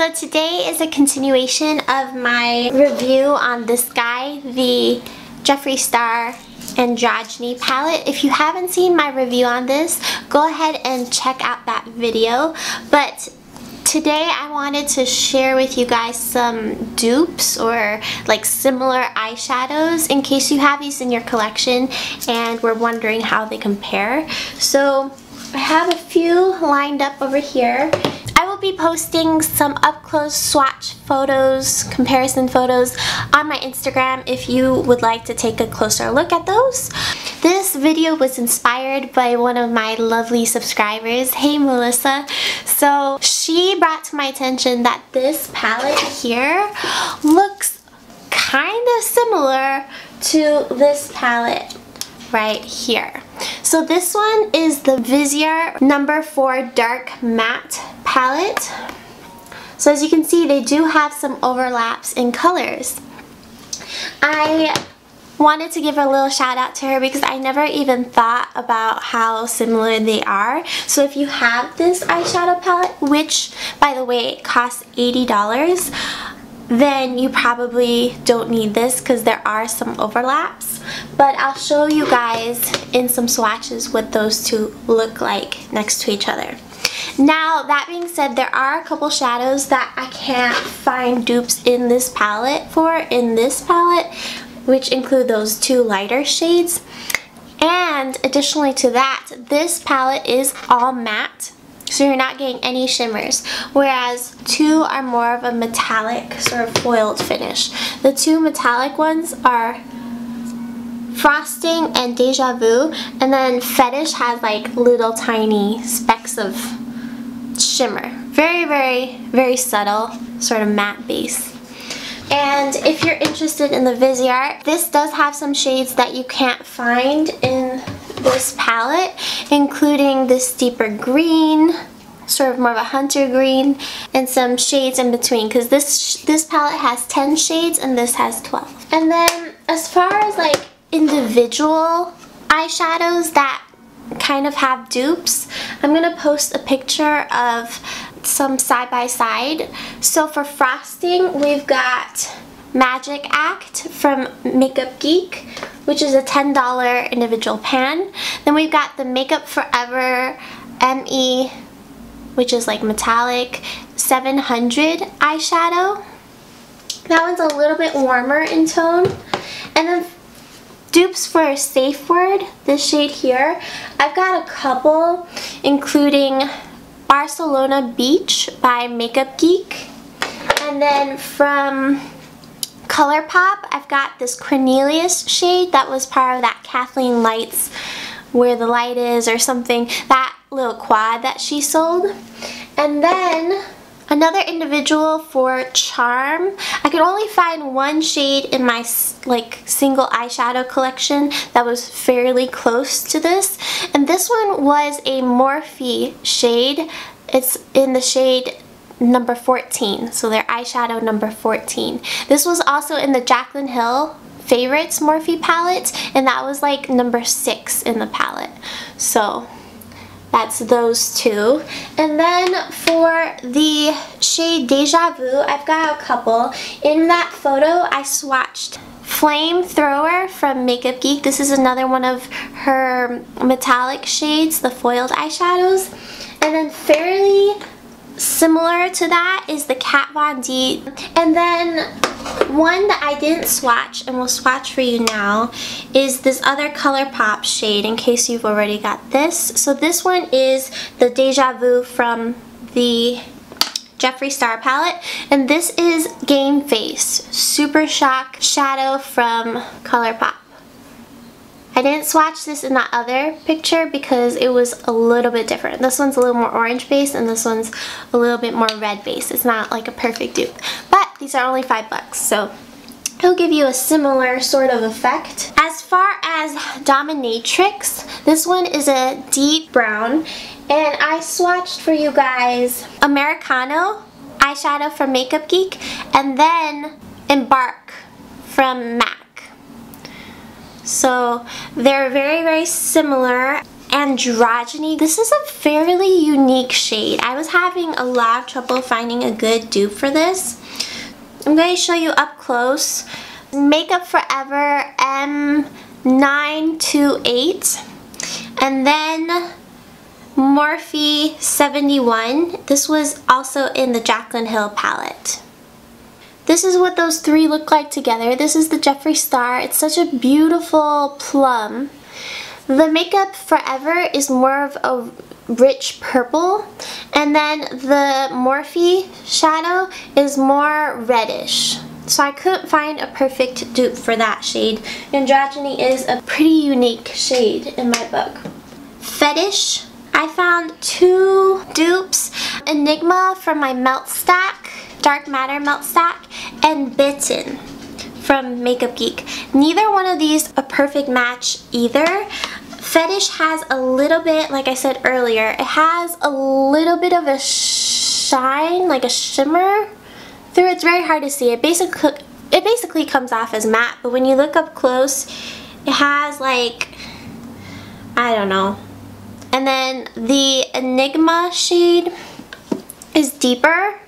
So today is a continuation of my review on this guy, the Jeffree Star Androgyny palette. If you haven't seen my review on this, go ahead and check out that video. But today I wanted to share with you guys some dupes or like similar eyeshadows in case you have these in your collection and were wondering how they compare. So I have a few lined up over here. I will be posting some up-close swatch photos, comparison photos on my Instagram if you would like to take a closer look at those. This video was inspired by one of my lovely subscribers. Hey Melissa. So she brought to my attention that this palette here looks kind of similar to this palette right here. So this one is the Viseart No. 4 Dark Matte palette. So as you can see, they do have some overlaps in colors. I wanted to give a little shout out to her because I never even thought about how similar they are. So if you have this eyeshadow palette, which by the way costs $80, then you probably don't need this because there are some overlaps. But I'll show you guys in some swatches what those two look like next to each other. Now, that being said, there are a couple shadows that I can't find dupes in this palette which include those two lighter shades. And additionally to that, this palette is all matte, so you're not getting any shimmers, whereas two are more of a metallic sort of foiled finish. The two metallic ones are Frosting and Deja Vu, and then Fetish has like little tiny specks of shimmer. Very, very, very subtle, sort of matte base. And if you're interested in the Viseart, this does have some shades that you can't find in this palette, including this deeper green, sort of more of a hunter green, and some shades in between, because this palette has 10 shades and this has 12. And then as far as like individual eyeshadows that kind of have dupes, I'm gonna post a picture of some side by side. So for Frosting, we've got Magic Act from Makeup Geek, which is a $10 individual pan. Then we've got the Makeup Forever ME, which is like metallic, 700 eyeshadow. That one's a little bit warmer in tone. And then dupes for Safe Word, this shade here, I've got a couple, including Barcelona Beach by Makeup Geek. And then from Colourpop, I've got this Cornelius shade that was part of that Kathleen Lights Where the Light Is or something, that little quad that she sold. And then another individual for Charm. I could only find one shade in my like single eyeshadow collection that was fairly close to this, and this one was a Morphe shade. It's in the shade No. 14, so their eyeshadow No. 14. This was also in the Jaclyn Hill Favorites Morphe palette, and that was like No. 6 in the palette. So that's those two. And then for the shade Deja Vu, I've got a couple. In that photo, I swatched Flamethrower from Makeup Geek. This is another one of her metallic shades, the foiled eyeshadows. And then fairly similar to that is the Kat Von D. And then one that I didn't swatch and will swatch for you now is this other Colourpop shade, in case you've already got this. So this one is the Deja Vu from the Jeffree Star palette, and this is Game Face Super Shock Shadow from Colourpop. I didn't swatch this in that other picture because it was a little bit different. This one's a little more orange base and this one's a little bit more red base. It's not like a perfect dupe, but these are only $5, so it'll give you a similar sort of effect. As far as Dominatrix, this one is a deep brown, and I swatched for you guys Americano eyeshadow from Makeup Geek, and then Embark from MAC. So they're very, very similar. Androgyny. This is a fairly unique shade. I was having a lot of trouble finding a good dupe for this. I'm going to show you up close. Makeup Forever M928. And then Morphe 71. This was also in the Jaclyn Hill palette. This is what those three look like together. This is the Jeffree Star. It's such a beautiful plum. The Makeup Forever is more of a rich purple, and then the Morphe shadow is more reddish. So I couldn't find a perfect dupe for that shade. Androgyny is a pretty unique shade in my book. Fetish, I found two dupes. Enigma from my Melt Stack, Dark Matter Melt Stack, and Bitten from Makeup Geek. Neither one of these a perfect match either. Fetish has a little bit, like I said earlier, it has a little bit of a shine, like a shimmer through. It's very hard to see. It basically comes off as matte, but when you look up close, it has like, I don't know. And then the Enigma shade is deeper.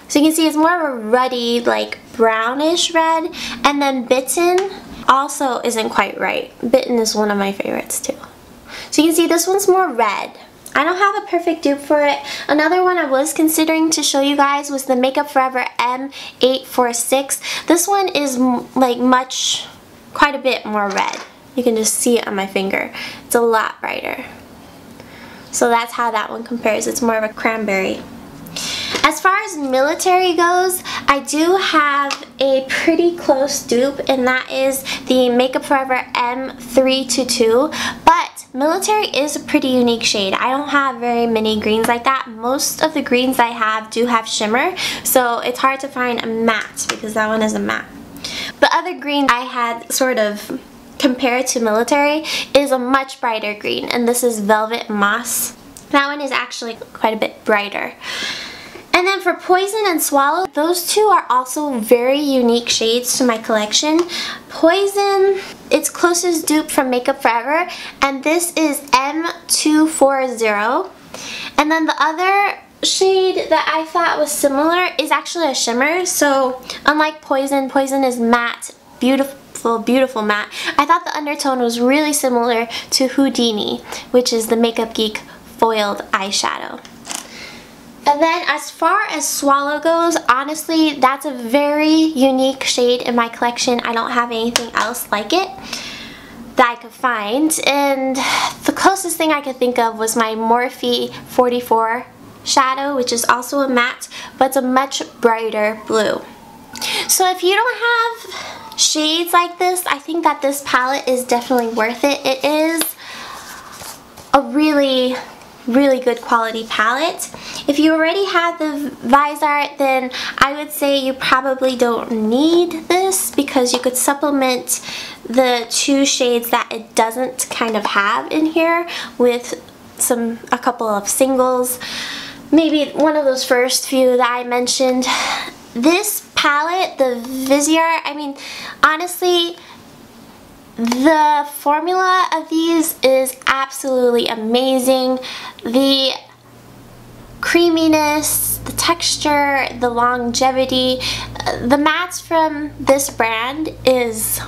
So you can see it's more of a ruddy, like brownish red. And then Bitten also isn't quite right. Bitten is one of my favorites too. So you can see this one's more red. I don't have a perfect dupe for it. Another one I was considering to show you guys was the Makeup Forever M846. This one is like quite a bit more red. You can just see it on my finger. It's a lot brighter. So that's how that one compares. It's more of a cranberry. As far as military goes, I do have a pretty close dupe, and that is the Makeup Forever M322. But military is a pretty unique shade. I don't have very many greens like that. Most of the greens I have do have shimmer, so it's hard to find a matte because that one is a matte. The other green I had sort of compared to military is a much brighter green, and this is Velvet Moss. That one is actually quite a bit brighter. And then for Poison and Swallow, those two are also very unique shades to my collection. Poison, its closest dupe from Makeup Forever, and this is M240. And then the other shade that I thought was similar is actually a shimmer. So unlike Poison, Poison is matte, beautiful matte. I thought the undertone was really similar to Houdini, which is the Makeup Geek foiled eyeshadow. And then as far as Swallow goes, honestly, that's a very unique shade in my collection. I don't have anything else like it that I could find. And the closest thing I could think of was my Morphe 44 shadow, which is also a matte, but it's a much brighter blue. So if you don't have shades like this, I think that this palette is definitely worth it. It is a really good quality palette. If you already have the Viseart, then I would say you probably don't need this because you could supplement the two shades that it doesn't kind of have in here with a couple of singles. Maybe one of those first few that I mentioned. This palette, the Viseart, I mean, honestly, the formula of these is absolutely amazing. The creaminess, the texture, the longevity, the mattes from this brand is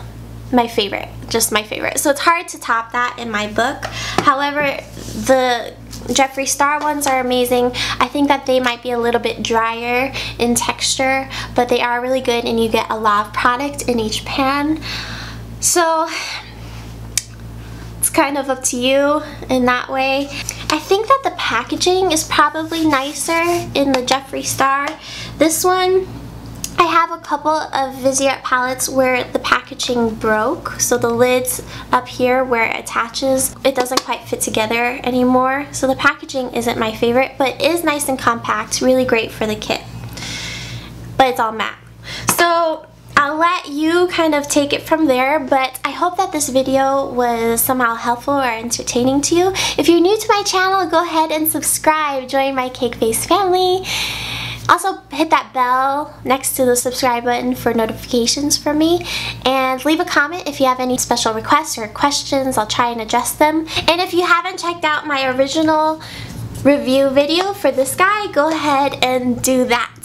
my favorite, just my favorite. So it's hard to top that in my book. However, the Jeffree Star ones are amazing. I think that they might be a little bit drier in texture, but they are really good and you get a lot of product in each pan. So it's kind of up to you in that way. I think that the packaging is probably nicer in the Jeffree Star. This one, I have a couple of Viseart palettes where the packaging broke, so the lid's up here where it attaches, it doesn't quite fit together anymore. So the packaging isn't my favorite, but it is nice and compact, really great for the kit. But it's all matte. So I'll let you kind of take it from there, but I hope that this video was somehow helpful or entertaining to you. If you're new to my channel, go ahead and subscribe, join my Cake Face family. Also, hit that bell next to the subscribe button for notifications from me. And leave a comment if you have any special requests or questions. I'll try and address them. And if you haven't checked out my original review video for this guy, go ahead and do that.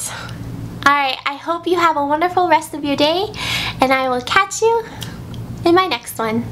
Alright, I hope you have a wonderful rest of your day, and I will catch you in my next one.